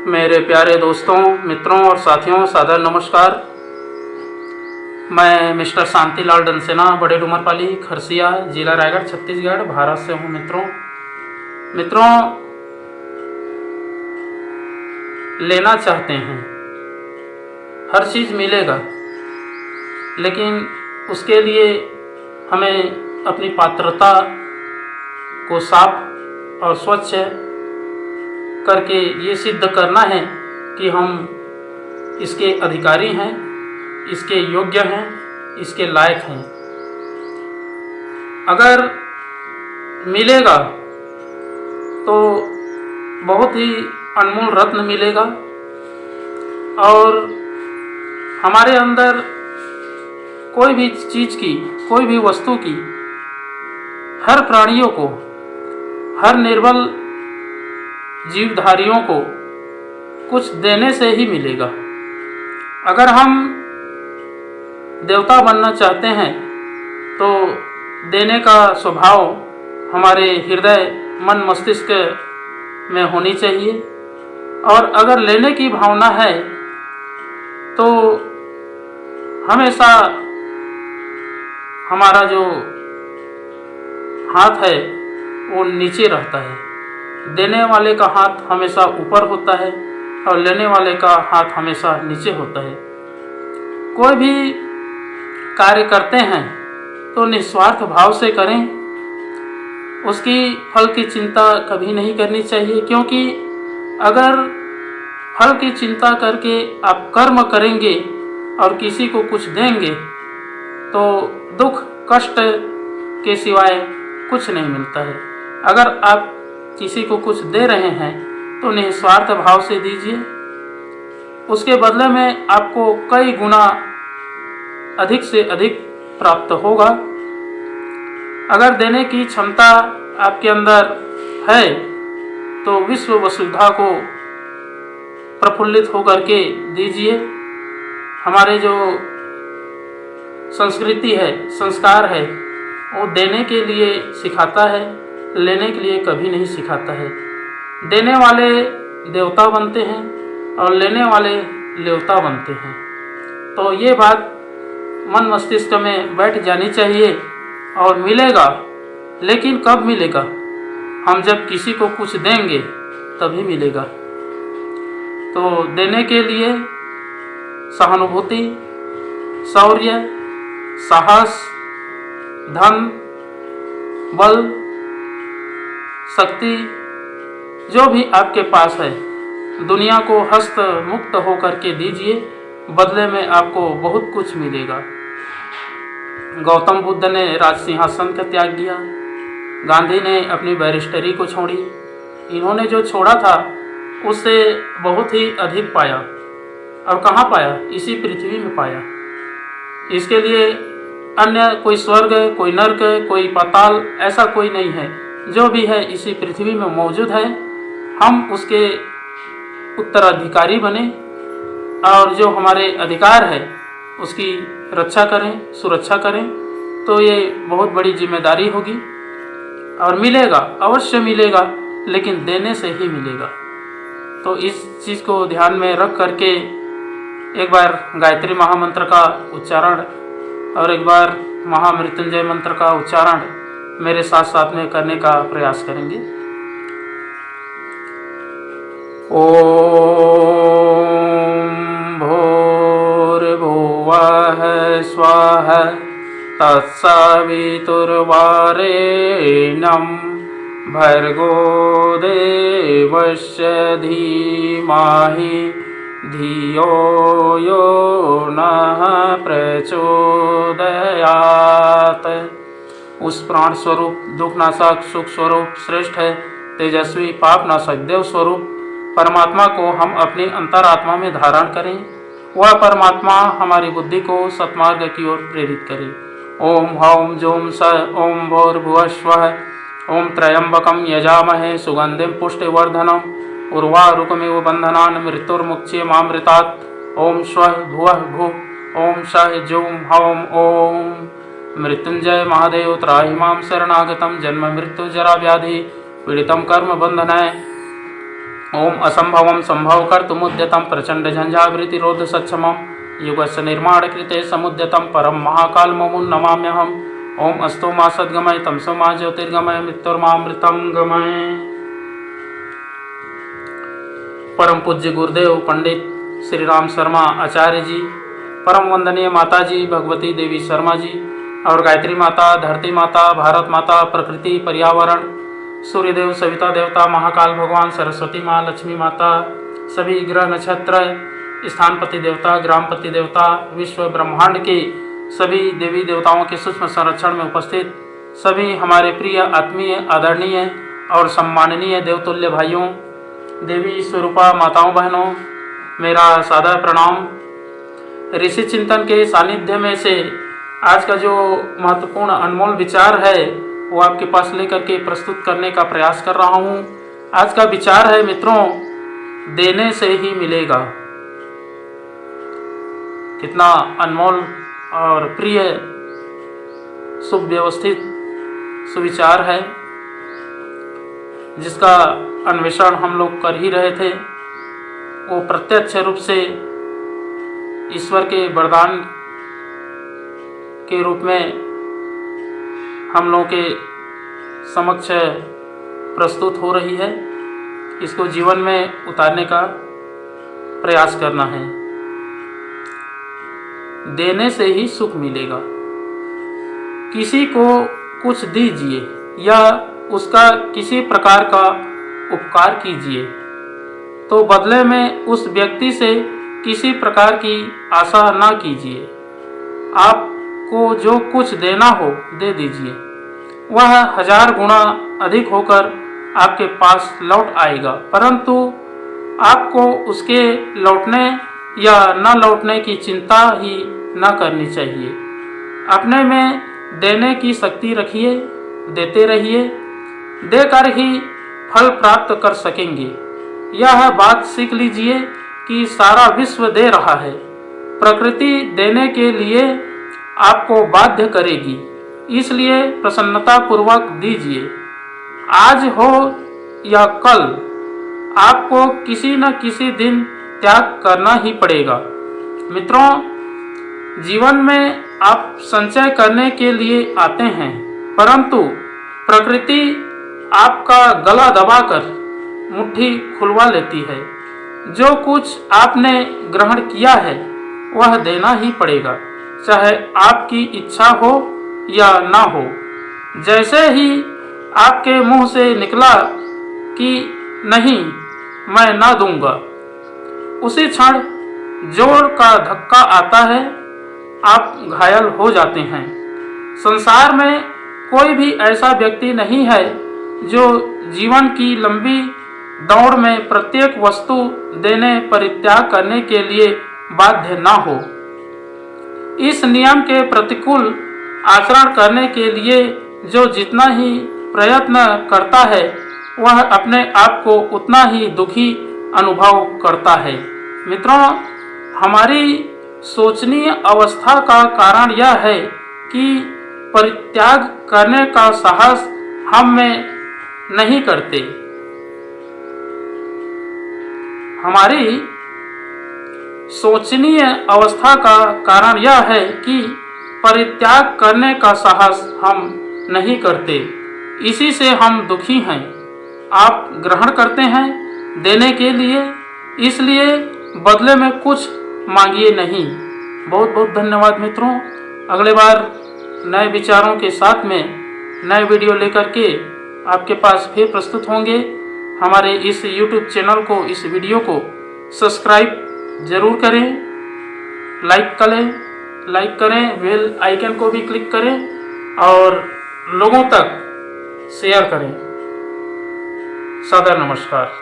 मेरे प्यारे दोस्तों, मित्रों और साथियों, सादर नमस्कार। मैं मिस्टर शांतिलाल डनसेना, बड़े डूमरपाली, खरसिया, जिला रायगढ़, छत्तीसगढ़, भारत से हूँ। मित्रों, लेना चाहते हैं, हर चीज़ मिलेगा, लेकिन उसके लिए हमें अपनी पात्रता को साफ और स्वच्छ करके ये सिद्ध करना है कि हम इसके अधिकारी हैं, इसके योग्य हैं, इसके लायक हैं। अगर मिलेगा तो बहुत ही अनमोल रत्न मिलेगा और हमारे अंदर कोई भी चीज़ की, कोई भी वस्तु की, हर प्राणियों को, हर निर्बल जीवधारियों को कुछ देने से ही मिलेगा। अगर हम देवता बनना चाहते हैं तो देने का स्वभाव हमारे हृदय, मन, मस्तिष्क में होनी चाहिए। और अगर लेने की भावना है तो हमेशा हमारा जो हाथ है वो नीचे रहता है। देने वाले का हाथ हमेशा ऊपर होता है और लेने वाले का हाथ हमेशा नीचे होता है। कोई भी कार्य करते हैं तो निस्वार्थ भाव से करें, उसकी फल की चिंता कभी नहीं करनी चाहिए, क्योंकि अगर फल की चिंता करके आप कर्म करेंगे और किसी को कुछ देंगे तो दुख, कष्ट के सिवाय कुछ नहीं मिलता है। अगर आप किसी को कुछ दे रहे हैं तो निस्वार्थ भाव से दीजिए, उसके बदले में आपको कई गुना अधिक से अधिक प्राप्त होगा। अगर देने की क्षमता आपके अंदर है तो विश्व वसुधा को प्रफुल्लित होकर के दीजिए। हमारे जो संस्कृति है, संस्कार है, वो देने के लिए सिखाता है, लेने के लिए कभी नहीं सिखाता है। देने वाले देवता बनते हैं और लेने वाले लेवता बनते हैं। तो ये बात मन मस्तिष्क में बैठ जानी चाहिए। और मिलेगा, लेकिन कब मिलेगा? हम जब किसी को कुछ देंगे तभी मिलेगा। तो देने के लिए सहानुभूति, शौर्य, साहस, धन, बल, शक्ति, जो भी आपके पास है, दुनिया को हस्त मुक्त होकर के दीजिए। बदले में आपको बहुत कुछ मिलेगा। गौतम बुद्ध ने राज सिंहासन का त्याग किया, गांधी ने अपनी बैरिस्टरी को छोड़ी। इन्होंने जो छोड़ा था उससे बहुत ही अधिक पाया। और कहाँ पाया? इसी पृथ्वी में पाया। इसके लिए अन्य कोई स्वर्ग, कोई नर्क, कोई पाताल, ऐसा कोई नहीं है। जो भी है इसी पृथ्वी में मौजूद है। हम उसके उत्तराधिकारी बने और जो हमारे अधिकार है उसकी रक्षा करें, सुरक्षा करें। तो ये बहुत बड़ी जिम्मेदारी होगी और मिलेगा, अवश्य मिलेगा, लेकिन देने से ही मिलेगा। तो इस चीज़ को ध्यान में रख करके एक बार गायत्री महामंत्र का उच्चारण और एक बार महामृत्युंजय मंत्र का उच्चारण मेरे साथ साथ में करने का प्रयास करेंगे। ओम भूर्भुवः स्वः तत्सवितुर्वरेण्यं भर्गो देवस्य धीमहि धियो यो नः प्रचोदयात्। उस प्राण स्वरूप, दुखनाशक, सुख स्वरूप, श्रेष्ठ है, तेजस्वी, पापनाशक, देव स्वरूप परमात्मा को हम अपनी अंतरात्मा में धारण करें। वह परमात्मा हमारी बुद्धि को सत्मार्ग की ओर प्रेरित करे। ओम हौम जूम स ओम भूर्भुवः स्वः ओम त्र्यंबकं यजामहे सुगंधिं पुष्टिवर्धनम् उर्वारुकमिव बन्धनान् मृत्युर्मुक्षीयमामृतात्। ओम स्वः भुवः भुः ओम सः जूम हौम ओम मृत्युंजय महादेव त्राहि मां शरणागतं जन्म मृत्यु जरा व्याधि पीड़ितं कर्म बंधनाय ओम असंभवम संभव कर्तुमुद्यतं प्रचंड झंझावृतिरोध सक्षमम युगस्य निर्माण कृते समुद्यतं परम महाकाल मुमुं नमाम्यहम्। ओम अस्तो मा सद्गमय तमसो मा ज्योतिर्गमय मृत्युर्मामृतं गमय। परम पूज्य गुरुदेव पंडित श्री राम शर्मा आचार्य जी, परम वंदनीय माता जी भगवती देवी शर्मा जी और गायत्री माता, धरती माता, भारत माता, प्रकृति, पर्यावरण, सूर्यदेव, सविता देवता, महाकाल भगवान, सरस्वती माँ, लक्ष्मी माता, सभी ग्रह नक्षत्र, स्थानपति देवता, ग्रामपति देवता, विश्व ब्रह्मांड के सभी देवी देवताओं के सूक्ष्म संरक्षण में उपस्थित सभी हमारे प्रिय, आत्मीय, आदरणीय और सम्माननीय देवतुल्य भाइयों, देवी स्वरूपा माताओं, बहनों, मेरा सादर प्रणाम। ऋषि चिंतन के सानिध्य में से आज का जो महत्वपूर्ण अनमोल विचार है वो आपके पास लेकर के प्रस्तुत करने का प्रयास कर रहा हूँ। आज का विचार है मित्रों, देने से ही मिलेगा। कितना अनमोल और प्रिय सुव्यवस्थित सुविचार है जिसका अन्वेषण हम लोग कर ही रहे थे। वो प्रत्यक्ष रूप से ईश्वर के वरदान के रूप में हम लोगों के समक्ष प्रस्तुत हो रही है। इसको जीवन में उतारने का प्रयास करना है। देने से ही सुख मिलेगा। किसी को कुछ दीजिए या उसका किसी प्रकार का उपकार कीजिए तो बदले में उस व्यक्ति से किसी प्रकार की आशा ना कीजिए। आपको जो कुछ देना हो दे दीजिए, वह 1000 गुना अधिक होकर आपके पास लौट आएगा, परंतु आपको उसके लौटने या न लौटने की चिंता ही न करनी चाहिए। अपने में देने की शक्ति रखिए, देते रहिए, देकर ही फल प्राप्त कर सकेंगे। यह बात सीख लीजिए कि सारा विश्व दे रहा है। प्रकृति देने के लिए आपको बाध्य करेगी, इसलिए प्रसन्नता पूर्वक दीजिए। आज हो या कल आपको किसी न किसी दिन त्याग करना ही पड़ेगा। मित्रों, जीवन में आप संचय करने के लिए आते हैं, परंतु प्रकृति आपका गला दबाकर मुट्ठी खुलवा लेती है। जो कुछ आपने ग्रहण किया है वह देना ही पड़ेगा, चाहे आपकी इच्छा हो या ना हो। जैसे ही आपके मुंह से निकला कि नहीं मैं ना दूंगा, उसी क्षण जोर का धक्का आता है, आप घायल हो जाते हैं। संसार में कोई भी ऐसा व्यक्ति नहीं है जो जीवन की लंबी दौड़ में प्रत्येक वस्तु देने परित्याग करने के लिए बाध्य ना हो। इस नियम के प्रतिकूल आचरण करने के लिए जो जितना ही प्रयत्न करता है वह अपने आप को उतना ही दुखी अनुभव करता है। मित्रों, हमारी सोचनीय अवस्था का कारण यह है कि परित्याग करने का साहस हम में नहीं करते। हमारी सोचनीय अवस्था का कारण यह है कि परित्याग करने का साहस हम नहीं करते, इसी से हम दुखी हैं। आप ग्रहण करते हैं देने के लिए, इसलिए बदले में कुछ मांगिए नहीं। बहुत बहुत धन्यवाद मित्रों। अगले बार नए विचारों के साथ में नए वीडियो लेकर के आपके पास फिर प्रस्तुत होंगे। हमारे इस YouTube चैनल को, इस वीडियो को सब्सक्राइब जरूर करें, लाइक करें, बेल आइकन को भी क्लिक करें और लोगों तक शेयर करें। सादर नमस्कार।